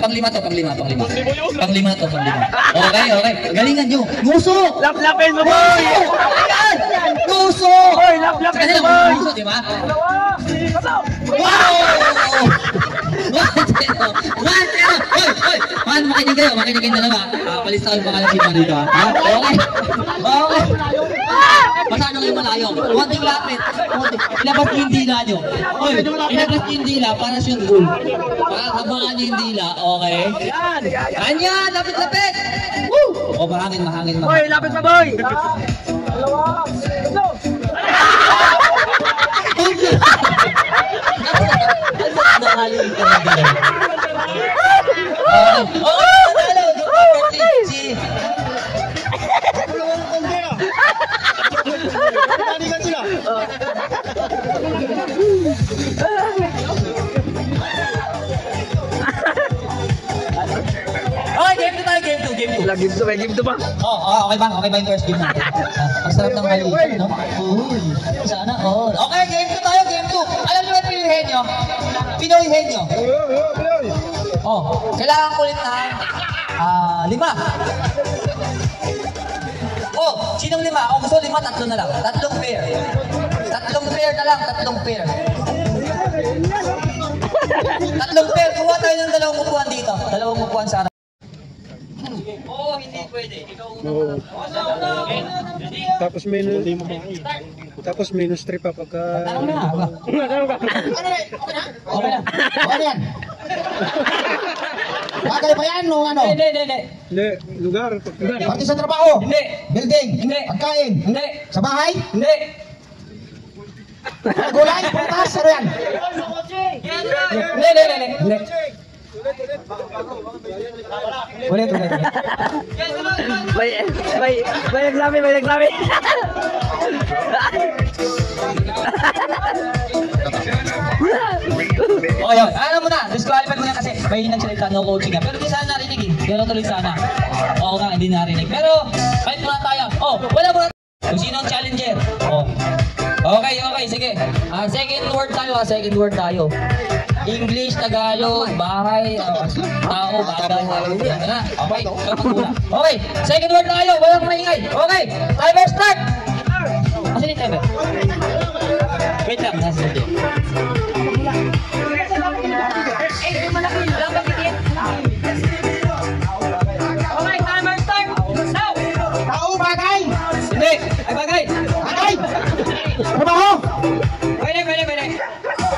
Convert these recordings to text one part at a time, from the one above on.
Panglima to. Okay. Galingan nyo. Nguso! Lap-lapin mo, boy! Nguso! Boy, lap-lapin mo, boy! Nguso, di ba? Wow! 1-0! Paano makinig kayo? Makinig kayo dalawa. Palis tayo pangalan si Marito. Okay. Masyado kayo malayo. Konting lapit. Ilabas nyo yung dila nyo. Ilabas nyo yung dila para siyang goal. Para habangan nyo yung dila. Okay. Ganyan! Lapit! O, mahangin. Boy, lapit pa, boy! Nakalim ka na din. Game 2 pa. Okay ba yung first game natin? Ang sarap ng maliit, no? Sana all. Okay, game 2 tayo, game 2. Alam niyo ba pilihin nyo? Pinoyhin nyo. Kailangan kulit na 5. Sinong 5? Kung gusto 5, 3 na lang. 3 pair. 3 pair na lang, 3 pair. 3 pair. Kuha tayo ng 2 upuan dito. 2 upuan sa harap. Hindi pwede. Tapos minus 3 pa pagka... Tanong na. Okay na. Yan. Bagay ba yan o ano? Hindi, lugar. Pati sa trabaho? Hindi. Building? Hindi. Pagkain? Hindi. Sa bahay? Hindi. Gulay? Pagkas? Ano yan? Hindi. Ulit. May nagsabi. Yun. Alam mo na, disqualified mo na kasi may nagsalita no coaching nga. Pero di sana narinig eh. Pero tuloy sana. Oo nga, hindi narinig. Pero, kahit muna tayo. Wala muna tayo. Kung sino ang challenger. Okay, sige. Second word tayo. English, Tagalog, bahay, tao, bagay. Okay, second word tayo. Walang maingay. Okay, timer start. Asan yung timer? Wait lang, nasa dito. Okay, timer start. Now. Tao, bagay. Hindi, ay bagay. Bagay. Trabaho. Pwede.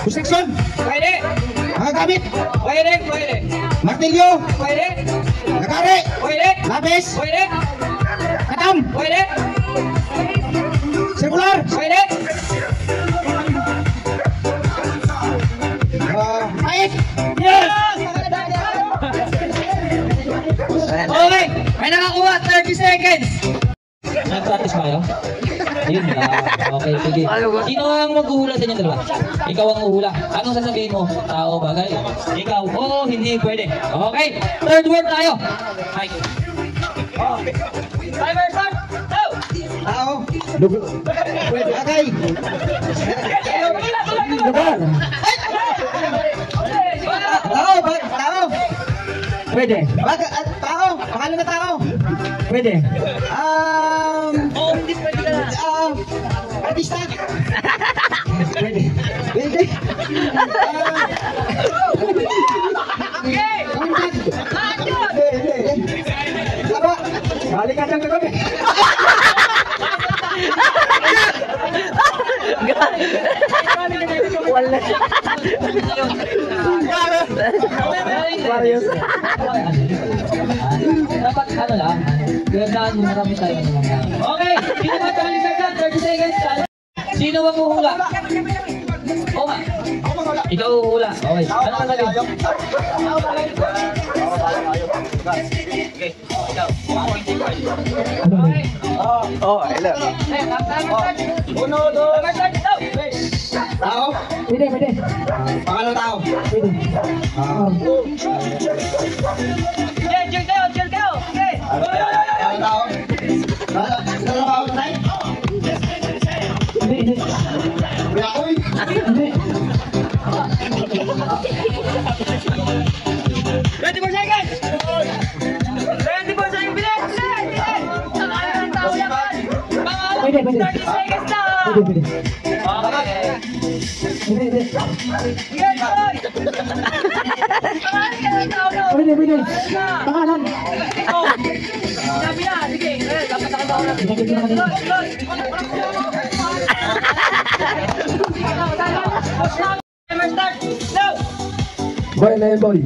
Construction. Pwede. Mga gamit. Pwede. Martilyo. Pwede. Nakari. Pwede. Lapis. Pwede. Katam. Pwede. Circular. Pwede. Pait. Yes! Okay, may nakakuha 30 seconds. Nag-practice ba kayo? Ayun na. Okay, sige. Sino ang maghuhula sa inyo dalawa? Ikaw ang huhula. Anong sasabihin mo? Tao, bagay? Ikaw, hindi pwede. Okay, third word tayo. Hi. Timer start. Tao. Bagay. Lugar. Tao. Pwede. Tao. Pangalan na tao. Pwede. Hindi pwede ka na. Artista. Pwede. Balik ka dyan kagabi. Wala. Dapat ano lang, gandaan mo marami tayo. Okay, sino ba tayo nagkagat? 30 seconds. Sino ba huhula? Oo nga. Ikaw huhula. Okay. Ano ka sabi? Okay. Ikaw. Hello. Uno, dos. Tao? Pwede. Pangalan tao? Pwede. Chill kayo. Okay. Pangalan tao? Ito lang tao tayo? Hindi. Biyakoy? Hindi. 20%! Pwede, pwede. 30 seconds na! Pwede, pwede. Okay. Pwede, pwede. Yes, boy! Pangalan ka ng tao na! Pwede, pwede. Pangalan ka! Pangalan. Oh! Sabi na, sige. Eh, dapat nakatawa na. Sige, sige, sige. Timer start! Go! Boy na yun, boy.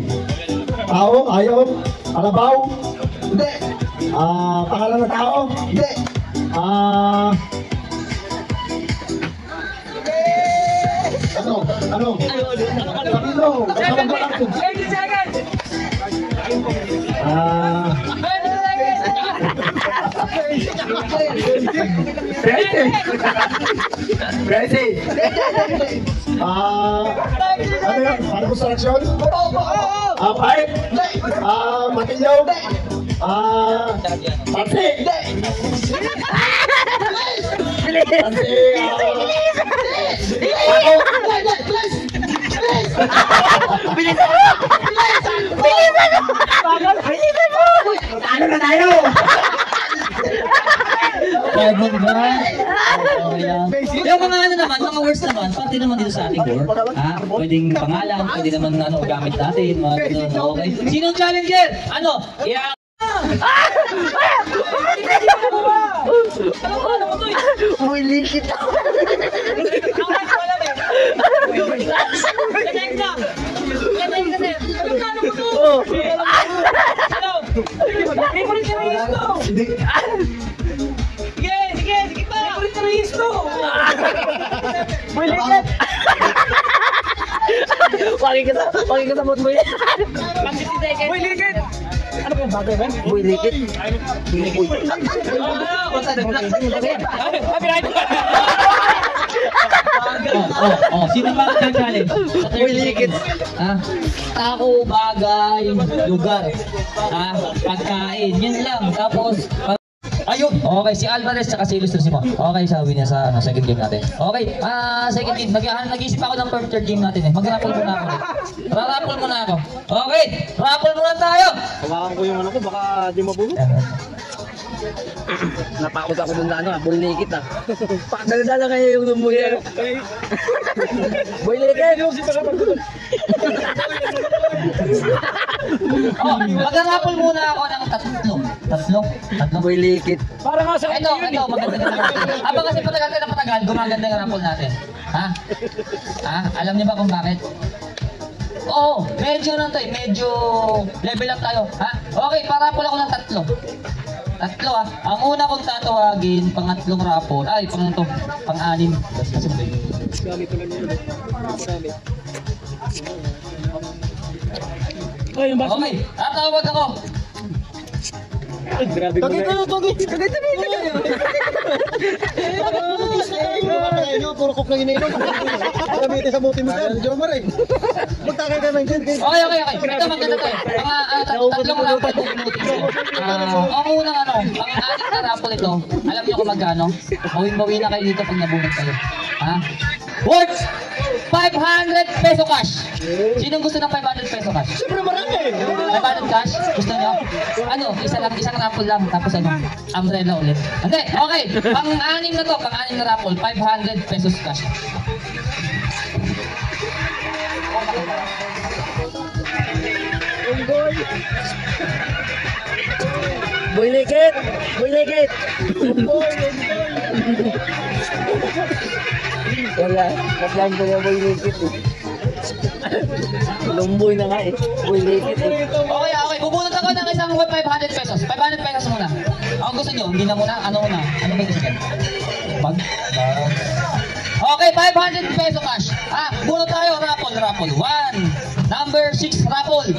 Tao, ayaw, kalabaw. Hindi. Pangalan ng tao. Hindi. Ano? Camilo. 30 seconds! 30 seconds! Ready. Ano yun? Ano construction? Pipe? Matilyo? Taxi? Taxi, Ano na tayo? Pagod ba? Okay lang. Yung mga ano naman, mga words naman, pati naman dito sa ating board. Ha? Pwedeng pangalan, pwede naman ano, gamit natin, mga ganun. Okay. Sinong challenger? Ano? Yeah. Bumilikit ako. Oh. Pagi kasabot mo yan. Ano ba yung bagay ba? Bumilikit. Sino ba ang challenge? Bumilikit. Tao, bagay, lugar. Pagkain, yun lang. Tapos, ayun! Okay, si Alvarez at si Ilustrosimo. Okay, sabi niya sa second game natin. Okay, second game. Nag-iisip ako ng third game natin eh. Mag-raffle muna ako. Ra-raffle muna ako. Okay, raffle muna tayo! Hawakan ko yung ano ko, baka di mabulot. Napakot ako dun sa ano, bumilikit ah. Pakadala kayo yung lumuya. Bumilikit. Mag-raffle muna ako ng tatlo. Tatlo? Bumilikit. Ito, maganda na raffle. Kasi patagal ka na patagal, gumaganda yung raffle natin. Alam niyo ba kung bakit? Oo, medyo lang to eh, medyo level up tayo. Okay, paraffle ako ng tatlo. Tatlo Ang una kong tatawagin, pangatlong raffle, pang-anim. Okay, tatawag ako. Grabe mo na. Puro kop lang ininom. Gamitin sa buti mo dyan. Jomar eh. Magtakay ka lang dyan. Okay. Ito maganda to. Tatlong raffle kong pinutin ko. Ang unang pang-anim na raffle ito, alam niyo kung magkano? Bawin-bawi na kayo dito pag nabunod kayo. Worth 500 peso cash. Sinong gusto ng 500 peso cash? Siyempre marami eh. 500 cash? Gusto nyo? Isang raffle lang, tapos umbrella ulit. Hindi, okay. Pang-anim na to, pang-anim na raffle, 500 pesos cash. Bumilikit. Wala ko na bumilikit eh. Lumboy na nga eh. Bumilikit eh. Okay. Bubunot ako ng isang 500 pesos. 500 pesos muna. Ang gusto nyo, hindi na muna. Ano muna? Ano ba yung gusto nyo? Bag? Okay, 500 peso cash. Bunot tayo. Raffle. 1. Number 6 raffle.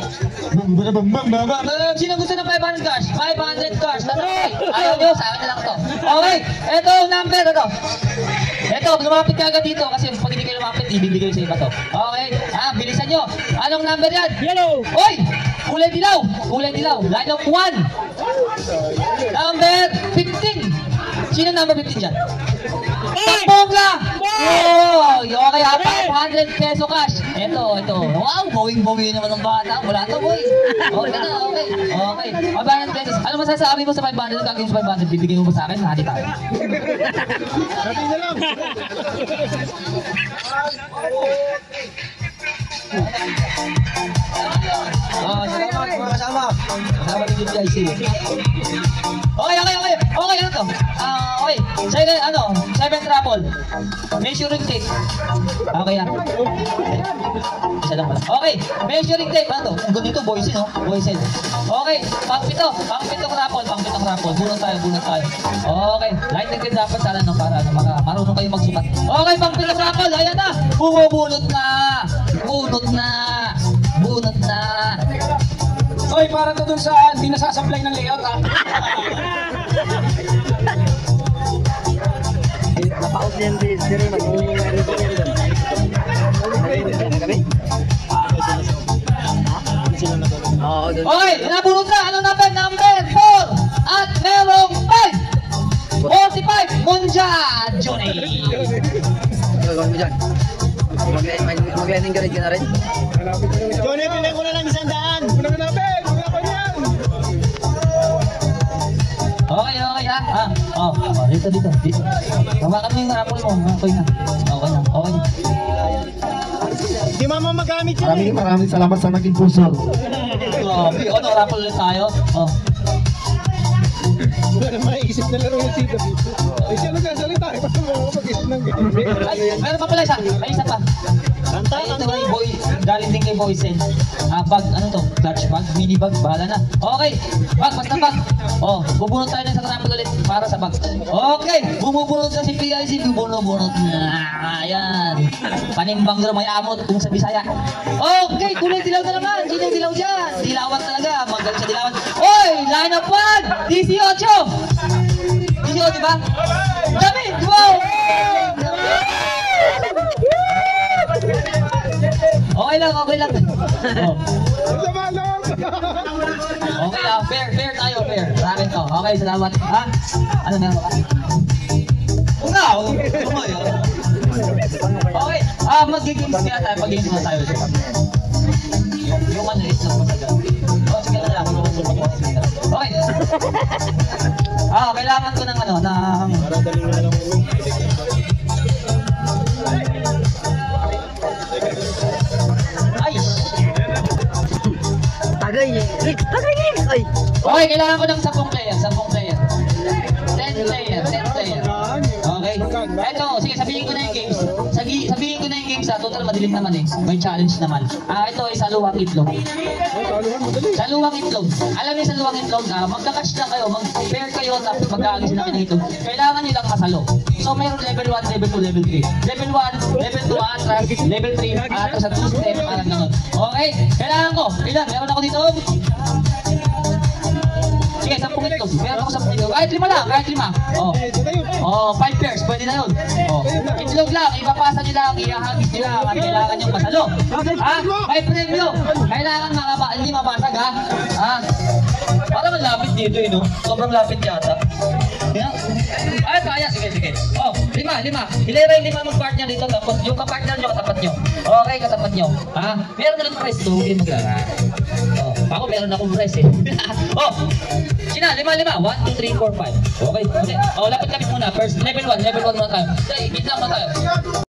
Sino gusto ng 500 cash? 500 cash. Ayaw nyo, sa akin na lang to. Okay, ito number. Ito, lumapit ka agad dito kasi pag hindi kayo lumapit, ibibigay sa iba to. Okay, bilisan nyo. Anong number yan? Yellow. Oy! Kulay dilaw. Line of 1. Number 15. Sino number 15 dyan? Bongga! Oh, okay, 500 peso cash. Ito. Wow, bowing naman ng bata. Wala to, boy. Okay na, okay. Okay. Abangan tennis. Ano masasabi mo sa 500? Gagawin sa 500. Bibigyan mo ba sa akin? Hati tayo. Sabi na lang. Salamat mga kasama. Salamat din guys. Okay. Okay, ano to? Okay. Second, 7th raffle. Measuring tape. Okay yan. Isa lang pala. Okay. Measuring tape. Ano to? Ang ganito, boys, no? Boys, okay. Pang-pitong raffle. Bunot tayo. Okay. Lightning green dapat sana, no? Para marunong kayo magsukat. Okay, pang-pitong raffle. Ayan na. Bumubunot na. Hoy, para to dun sa hindi nasasablay ng layout, ha? Napaot niyan din. Sino mag-uuwi ko yan doon? Kami? Oo, doon. Okay, nabunot na. Ano number? Number 4. At merong 5. 45. Monja Johnny. Gagawin mo dyan. Mag-landing ka rin ka na rin. Johnny, pinay ko na lang 100. Una ka natin. Una ko niyan. Okay, ha? Dito. Hawakan mo yung apple mo. Okay na. Di mama magamit yan. Maraming salamat sa naging puso. Grabe, raffle ulit tayo. Wala na maiisip na laro yung sito dito. Eh siya nagsasalita. Eh basta mo mag-isip ng ganyan. Ay, meron pa pala isa. May isa pa. Ay, ito kay boy. Galing din kay boy Sen. Bag, ano to? Clutch bag, mini bag, bahala na. Okay, basta bag. Bubunot tayo ng sa raffle ulit para sa bag. Okay, bumubunot na si PIC. Bubunot na. Ayan. Panimbang doon may amot kung sa Bisaya. Okay, kulay dilaw na naman. Sino dilaw dyan? Dilawan talaga. Magaling sa dilawan. Oy, line up 1. 18. 18 ba? Dami! Wow! Okay lang. Okay lang, fair tayo, fair. Sa akin to. Okay, salamat. Ha? Ano na? Okay, mag-games kaya tayo. Mag-games na tayo. Yung ano, is lang masagal. Sige na lang. Okay. Kailangan ko ng Para dali mo na lang uwi. Tagay, ay! Okay, kailangan ko ng 10 player. 10 player. Okay. Eto, sige, sabihin ko na yung games. Sabihin ko na yung games, total madilim naman eh. May challenge naman. Ito ay saluwang itlog. Saluhan mo dali. Saluwang itlog. Alam niyo saluwang itlog, magka-catch lang kayo, mag-pair kayo, tapos mag-aagis na kayo ng itlog. Kailangan nyo lang masalo. So, mayroon level 1, level 2, level 3. Level 1, level 2, atras, level 3, atras at 2 step, parang ganun. Okay, kailangan ko. Ilan? Meron ako dito. Sige, 10 itlog. Meron ako 10 itlog. Kahit 5 lang, kahit 5. 5 pairs, pwede na yun. Itlog lang, ipapasa nyo lang, ihahagis nyo lang, at kailangan nyo masalo. May premyo. Kailangan hindi mabasag, ha? Parang malapit dito, no? Sobrang lapit yata. Ay, kaya. Sige. 5. Hilera yung 5 mag-partner dito, tapos yung kapartner nyo, katapat nyo. Okay, katapat nyo. Meron na lang press to, huwag yung maglala. Ako meron akong press eh. Sina, 5. 1, 2, 3, 4, 5. Okay. Lapit muna. First, level 1 muna tayo. Ikit lang muna tayo.